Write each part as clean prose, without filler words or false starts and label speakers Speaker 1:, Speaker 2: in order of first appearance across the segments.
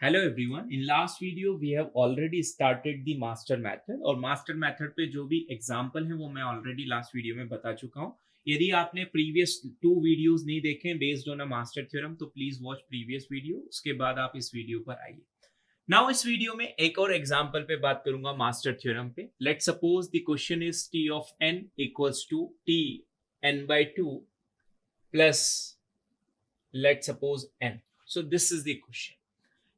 Speaker 1: Hello everyone. In last video we have already started the master method और master method पे जो भी example है वो मैं ऑलरेडी लास्ट वीडियो में बता चुका हूँ। यदि आपने प्रीवियस 2 वीडियोस नहीं देखे based on a master theorem तो प्लीज वॉच प्रीवियस वीडियो, उसके बाद आप इस वीडियो पर आइए। नाउ इस वीडियो में एक और एग्जांपल पे बात करूंगा मास्टर थ्योरम पे। Let suppose the question is T of N equals to T N by 2 plus let suppose N. So this is the question.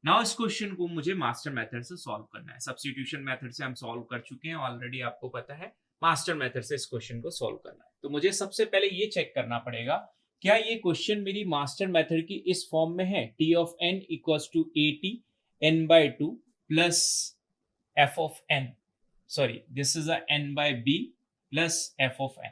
Speaker 1: Now इस क्वेश्चन को मुझे मास्टर मेथड से सॉल्व करना है। सब्स्टिट्यूशन मेथड से हम solve कर चुके हैं ऑलरेडी, आपको पता है। मास्टर मेथड से इस क्वेश्चन को सॉल्व करना है तो मुझे सबसे पहले ये चेक करना पड़ेगा क्या ये क्वेश्चन मेरी मास्टर मेथड की इस फॉर्म में है, T of N equals to A T N by 2 plus F of N, sorry this is a N by B plus F of N,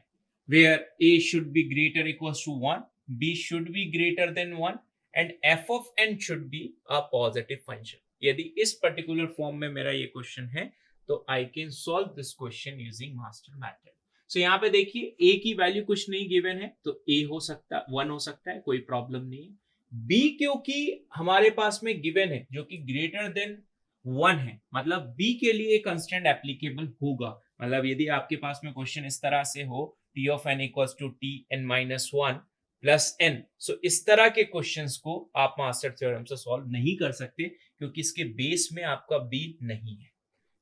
Speaker 1: where A should be greater equals to 1, b should be greater than 1 and f of n should be a positive function। यदि इस particular form में मेरा ये question है तो I can solve this question using master method. So यहाँ पे देखिए a की वैल्यू कुछ नहीं गिवन है तो a हो सकता है 1 हो सकता है, कोई प्रॉब्लम नहीं है। b क्योंकि हमारे पास में गिवन है जो कि ग्रेटर देन 1 है, मतलब b के लिए कंस्टेंट एप्लीकेबल होगा। मतलब यदि आपके पास में क्वेश्चन इस तरह से हो t of n equals to t n minus 1 plus N, so इस तरह के क्वेश्चंस को आप मास्टर थ्योरम से सॉल्व नहीं कर सकते क्योंकि इसके बेस में आपका बी नहीं है।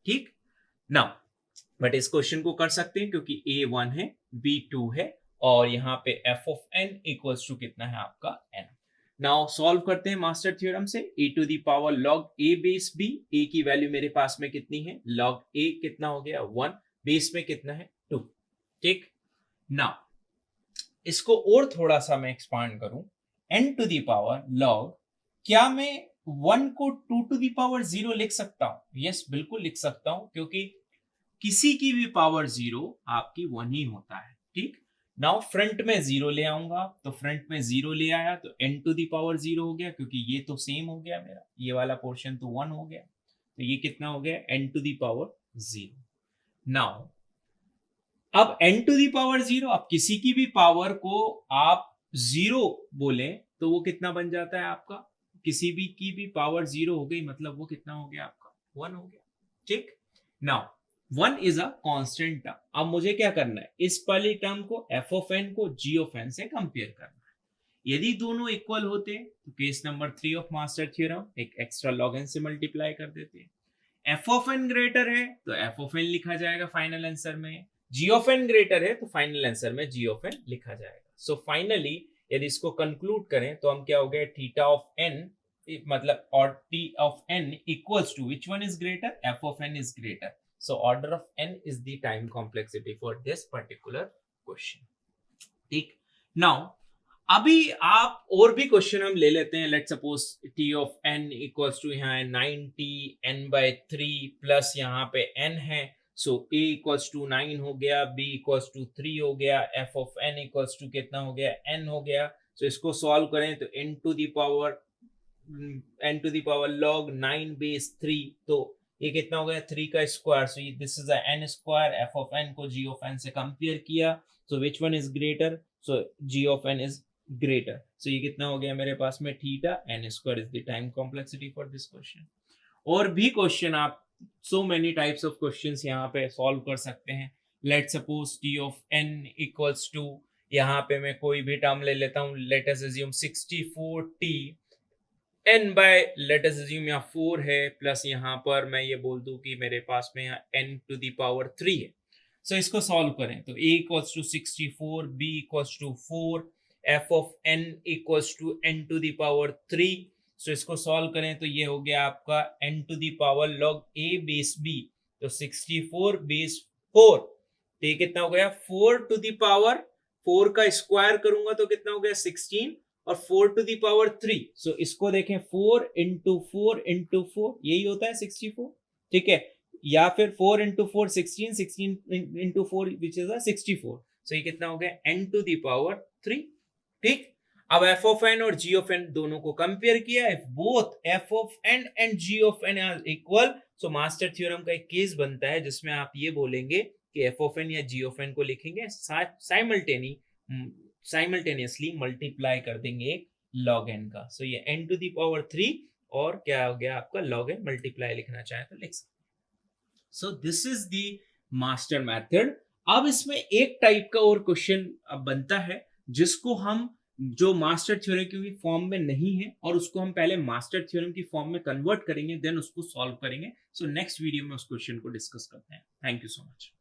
Speaker 1: ठीक ना, बट इस क्वेश्चन को कर सकते हैं क्योंकि ए 1 है बी 2 है और यहाँ पे F of N equals to कितना है आपका एन। नाउ सॉल्व करते हैं मास्टर थ्योरम से। A to the power log A base B, A की वैल्यू मेरे पास में कितनी है, लॉग ए कितना हो गया 1, बेस में कितना है 2। ठीक, नाउ इसको और थोड़ा सा मैं एक्सपांड करूं, n to the power log, क्या मैं 1 को 2 टू दी पावर 0 लिख सकता हूं? यस, बिल्कुल लिख सकता हूं क्योंकि किसी की भी पावर 0 आपकी 1 ही होता है। ठीक, नाउ फ्रंट में 0 ले आऊंगा तो फ्रंट में 0 ले आया तो n टू दी पावर 0 हो गया क्योंकि ये तो सेम हो गया, मेरा ये वाला पोर्शन तो 1 हो गया, तो ये कितना हो गया n to the power 0। Now अब n टू दी पावर 0, अब किसी की भी पावर को आप 0 बोले तो वो कितना बन जाता है आपका, किसी भी की भी पावर 0 हो गई मतलब वो कितना हो गया आपका 1 हो गया। ठीक, now 1 is a constant term. अब मुझे क्या करना है, इस वाली टर्म को f ऑफ n को g ऑफ n से कंपेयर करना है। यदि दोनों इक्वल होते तो case number 3 of master theorem, एक एक्स्ट्रा लॉग n से मल्टीप्लाई कर देते हैं। एफ ऑफ एन ग्रेटर है तो एफ ऑफ एन लिखा जाएगा फाइनल आंसर में, जी ऑफ एन ग्रेटर है तो फाइनल आंसर में जी ऑफ एन लिखा जाएगा। सो फाइनली यदि इसको कंक्लूड करें तो हम क्या हो गया, थीटा ऑफ एन मतलब और T of N equals to which one is greater, F of N is greater. So order of N is the time complexity for this particular question. ठीक, नाउ अभी आप और भी क्वेश्चन हम ले लेते हैं। Let suppose T of N equals to यहाँ है 90 एन बाय 3 प्लस यहाँ पे एन है, सो ए इक्वल्स टू 9 हो गया, बी इक्वल्स टू 3 हो गया, F of N equals to कितना हो गया एन हो गया। सो इसको सॉल्व करें तो N to the power log 9 base 3, तो ये कितना हो गया 3 का square, so this is N square. F of N को जी ऑफ एन से कंपेयर किया, so which one is greater, so G of N is greater. So ये कितना हो गया मेरे पास में theta N square is the time complexity for this question. और भी क्वेश्चन आप so many types of questions यहाँ पे सॉल्व कर सकते हैं। Let suppose T of N equals to, यहाँ पे मैं कोई भी टर्म ले लेता हूँ, let us assume 64 T N by, let us assume यहाँ 4 है प्लस यहाँ पर मैं ये बोल दूं कि मेरे पास में यहाँ n टू द पावर 3 है। सो इसको सॉल्व करें तो a equals to 64, b equals to 4, f of n equals to n to the power 3। So इसको सॉल्व करें तो ये हो गया आपका n to the power log a base b, तो 64 बेस 4, तो ये कितना हो गया 4 टू द पावर 4 का स्क्वायर करूंगा तो कितना हो गया 16 और 4 टू द पावर 3। सो इसको देखें 4 इंटू 4 इंटू 4 यही होता है 64। ठीक है, या फिर 4 इंटू 4 16, 16 इंटू 4 विच इज 64। सो ये कितना हो गया n टू द पावर 3। ठीक, अब f ऑफ n और g ऑफ n दोनों को कंपेयर किया, if both f of n and g of n are equal, so master theorem का एक केस बनता है जिसमें आप ये बोलेंगे कि f ऑफ n या g ऑफ n को लिखेंगे साइमल्टेनियसली मल्टीप्लाई कर देंगे एक log n का। सो ये n टू द पावर 3 और क्या हो गया आपका लॉग एन मल्टीप्लाई लिखना चाहे तो लिख सकते हैं। सो this is the master method. अब इसमें एक टाइप का और क्वेश्चन बनता है जिसको हम जो मास्टर थ्योरम की फॉर्म में नहीं है और उसको हम पहले मास्टर थ्योरम की फॉर्म में कन्वर्ट करेंगे, देन उसको सॉल्व करेंगे। सो नेक्स्ट वीडियो में उस क्वेश्चन को डिस्कस करते हैं। Thank you so much.